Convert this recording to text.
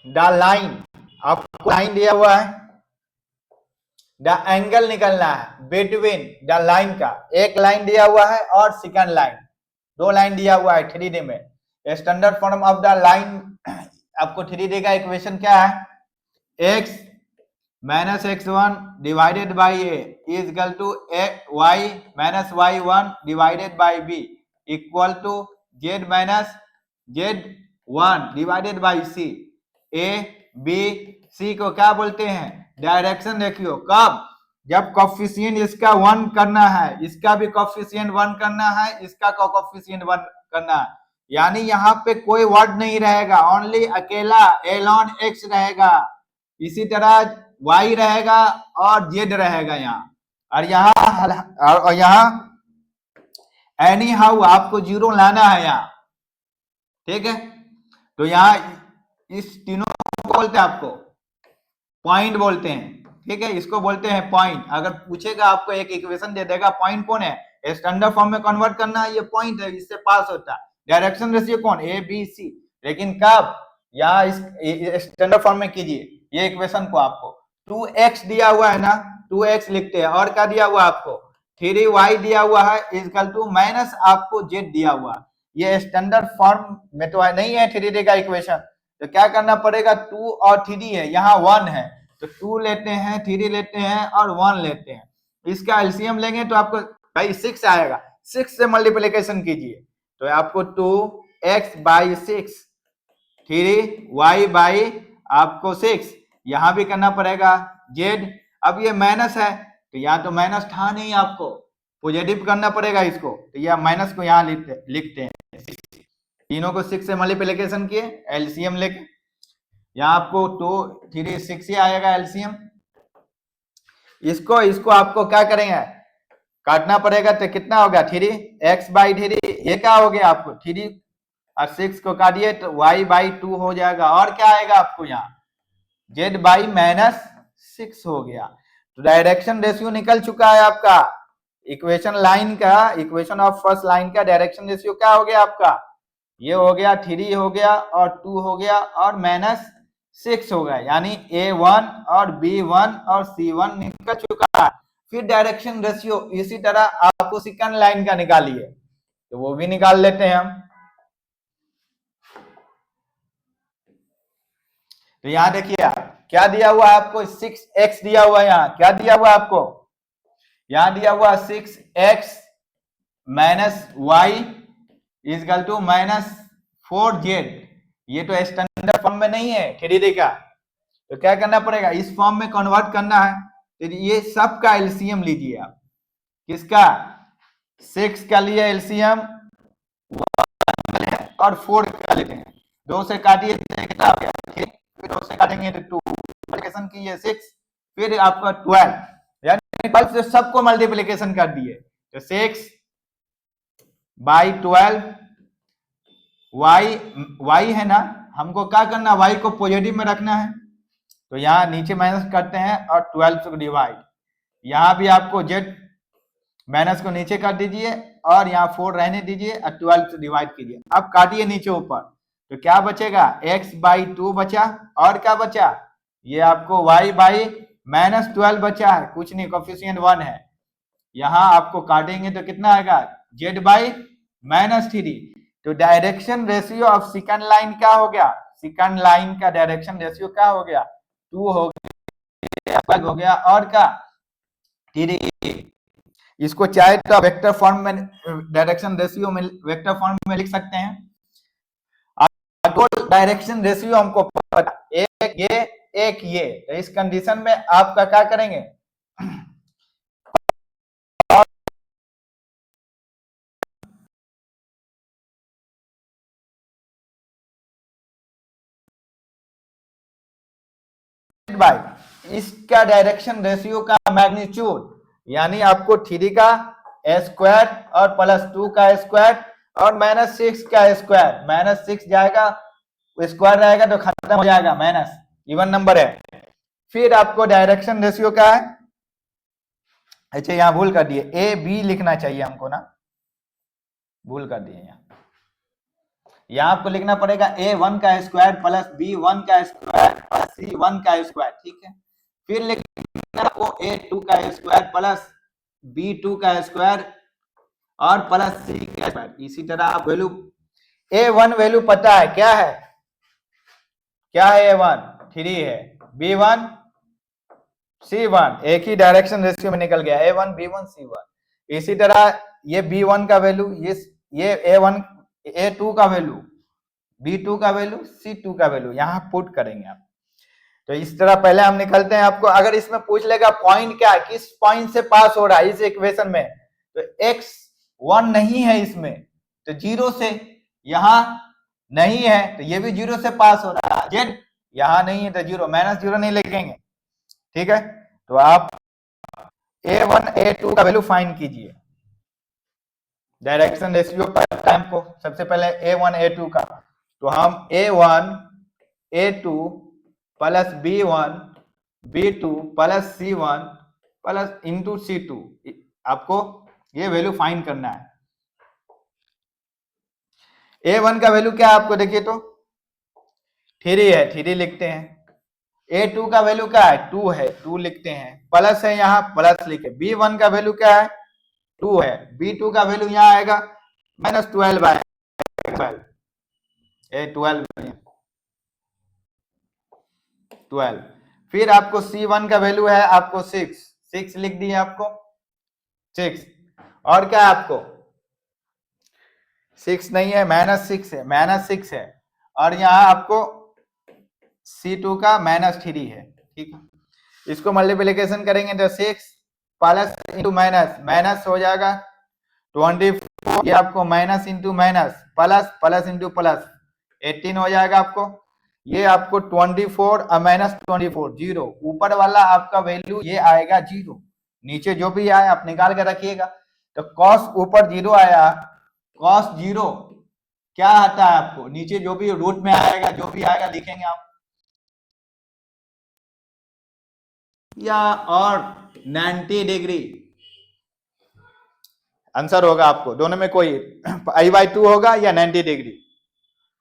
The line, आपको line दिया हुआ है, द एंगल निकलना है बिटवीन द लाइन का, एक लाइन दिया हुआ है और सेकंड लाइन, दो लाइन दिया हुआ है 3D में। Standard form of the line, आपको 3D का इक्वेशन क्या है, x minus x1 divided by a is equal to y minus y1 divided by b equal to z minus z1 divided by c। a b c को क्या बोलते हैं, direction ratio. कब, जब कोफिशिएंट इसका 1 करना है, इसका भी कोफिशिएंट 1 करना है, इसका कोफिशिएंट 1 करना है, यानी यहाँ पे कोई वर्ड नहीं रहेगा, ओनली अकेला एलॉन x रहेगा। इसी तरह y रहेगा और z रहेगा यहाँ, और यहाँ एनी हाउ आपको जीरो लाना है यहाँ, ठीक है। तो यहाँ इस तीनों को बोलते हैं, आपको पॉइंट बोलते हैं, ठीक है, इसको बोलते हैं पॉइंट। अगर पूछेगा आपको एक इक्वेशन दे देगा, पॉइंट कौन है, स्टैंडर्ड फॉर्म में कन्वर्ट करना है, ये पॉइंट है, इससे पास होता है। डायरेक्शन रेशियो कौन, ए बी सी, लेकिन कब, यहाँ इस स्टैंडर्ड फॉर्म में कीजिए ये इक्वेशन को। आपको 2x दिया हुआ है ना, 2x लिखते हैं, और क्या दिया हुआ आपको 3y दिया हुआ है इक्वल टू माइनस आपको z दिया हुआ। ये स्टैंडर्ड फॉर्म में तो नहीं है 3D का इक्वेशन, तो क्या करना पड़ेगा, 2 और 3D है, यहाँ 1 है, तो 2 लेते हैं, 3 लेते हैं और 1 लेते हैं। इसका एलसीएम लेंगे तो आपको भाई 6 आएगा, 6 से मल्टीप्लिकेशन कीजिए तो आपको 2x बाई 6, 3y बाई आपको 6, यहां भी करना पड़ेगा z। अब ये माइनस है तो यहाँ तो माइनस था नहीं, आपको पॉजिटिव करना पड़ेगा इसको, तो यह माइनस को यहाँ लिखते हैं। तीनों को 6 से मल्टीप्लिकेशन किए, एलसीएम लेके, यहाँ आपको 2 3 6 ही आएगा एलसीएम। इसको आपको क्या करेंगे, काटना पड़ेगा, तो कितना होगा 3x बाई 3, ये क्या हो गया आपको 3 और 6 को काटिए तो y बाई 2 हो जाएगा, और क्या आएगा आपको यहाँ z बाई माइनस 6 हो गया। तो डायरेक्शन रेशियो निकल चुका है आपका, इक्वेशन लाइन का, इक्वेशन ऑफ फर्स्ट लाइन का डायरेक्शन रेशियो क्या हो गया आपका, ये हो गया 3 हो गया और 2 हो गया और माइनस 6 हो गया, यानी A1 और B1 और C1 निकल चुका है। फिर डायरेक्शन रेशियो इसी तरह आपको सेकंड लाइन का निकालिए, तो वो भी निकाल लेते हैं हम। तो यहां देखिए आप क्या दिया हुआ है आपको, 6x दिया हुआ है, यहाँ क्या दिया हुआ है आपको, यहां दिया हुआ 6x minus y is equal to minus 4z। ये तो स्टैंडर्ड फॉर्म में नहीं है 3D का, तो क्या करना पड़ेगा, इस फॉर्म में कन्वर्ट करना है। तो ये सब का एलसीएम लीजिए आप, किसका 6 का लिए एलसीएम और 4 का लेते हैं, 2 से काटिए कितना हो गया, फिर 2 से काटेंगे तो 2, मल्टीप्लिकेशन कीजिए 6, फिर आपका 12, यानी 12 से सबको मल्टीप्लिकेशन कर दिए, तो 6 बाई 12, y है ना, हमको क्या करना, y को पॉजिटिव में रखना है, तो यहाँ नीचे माइनस करते हैं और 12 से डिवाइड, यहाँ भी आपको z माइनस को नीचे कर दीजिए और यहाँ 4 रहने दीजिए और 12 से डिवाइड कीजिए। अब काटिए नीचे ऊपर, तो क्या बचेगा, x बाई 2 बचा, और क्या बचा, ये आपको y बाई माइनस 12 बचा है, कुछ नहीं, कोफिशिएंट 1 है। यहाँ आपको काटेंगे तो कितना आएगा, z बाई माइनस 3। तो direction ratio of second line क्या हो गया, सेकंड लाइन का डायरेक्शन रेशियो क्या हो गया, 2 हो गया और क्या 3। इसको चाहे तो वेक्टर फॉर्म में, डायरेक्शन रेशियो में वेक्टर फॉर्म में लिख सकते हैं। दो डायरेक्शन रेशियो हमको पता, एक ये, तो इस कंडीशन में आपका क्या करेंगे, बाई इसका डायरेक्शन रेशियो का मैग्नीट्यूड, यानी आपको 3 का स्क्वायर और प्लस 2 का स्क्वायर और माइनस 6 का स्क्वायर, माइनस 6 जाएगा स्क्वायर रहेगा तो खत्म हो जाएगा, माइनस इवन नंबर है। फिर आपको डायरेक्शन रेशियो क्या है, अच्छा यहाँ भूल कर दिए, ए बी लिखना चाहिए हमको ना, भूल कर दिए यहाँ, यहाँ आपको लिखना पड़ेगा a1 का स्क्वायर प्लस b1 का स्क्वायर प्लस c1 का स्क्वायर, ठीक है। फिर लिखना आपको a2 का स्क्वायर प्लस b2 का स्क्वायर और प्लस c का स्क्वायर। इसी तरह आप वैल्यू a1 वैल्यू पता है क्या है, क्या है a1 3 है, b1 c1 एक ही डायरेक्शन रेशियो में निकल गया, a1 b1 c1। इसी तरह ये b1 का वैल्यू, ये a1 a2 का वैल्यू, b2 का वैल्यू, c2 का वैल्यू यहाँ पुट करेंगे आप। तो इस तरह पहले हम निकलते हैं। आपको अगर इसमें पूछ लेगा पॉइंट क्या है, किस पॉइंट से पास हो रहा है इस इक्वेशन में, तो x1 नहीं है इसमें, तो 0 से, यहां नहीं है तो ये भी 0 से पास हो रहा है, z यहां नहीं है तो 0, -0 नहीं लिखेंगे, ठीक है। तो आप a1 a2 का वैल्यू फाइंड कीजिए डायरेक्शन रेशियो पर टाइम को। सबसे पहले a1 a2 का, तो हम a1 a2 plus b1 b2 plus c1 plus into c2, आपको ये वैल्यू फाइंड करना है। a1 का वैल्यू क्या है आपको देखिए तो 3 है, 3 लिखते हैं। a2 का वैल्यू क्या है 2 है, 2 लिखते हैं। प्लस है यहाँ, प्लस लिखे। b1 का वैल्यू क्या है 2 है, b2 का वैल्यू यहाँ आएगा -12 आएगा, 12। फिर आपको c1 का वैल्यू है आपको 6 लिख दिए आपको 6, और क्या है आपको 6 नहीं है, -6 है, -6 है, और यहाँ आपको c2 का -3 है, ठीक है। इसको मल्टीप्लिकेशन करेंगे तो 6 प्लस इंटू माइनस, माइनस हो जाएगा 24, ये आपको minus into minus plus, plus into plus 18 हो जाएगा आपको। ये आपको 24 और -24 0, ऊपर वाला आपका वैल्यू ये आएगा 0, नीचे जो भी आए आप निकाल के रखिएगा। तो cos ऊपर 0 आया, cos 0 क्या आता है आपको, नीचे जो भी रूट में आएगा, जो भी आएगा लिखेंगे आप, या और 90 डिग्री आंसर होगा आपको, दोनों में कोई i/2 होगा या 90 डिग्री।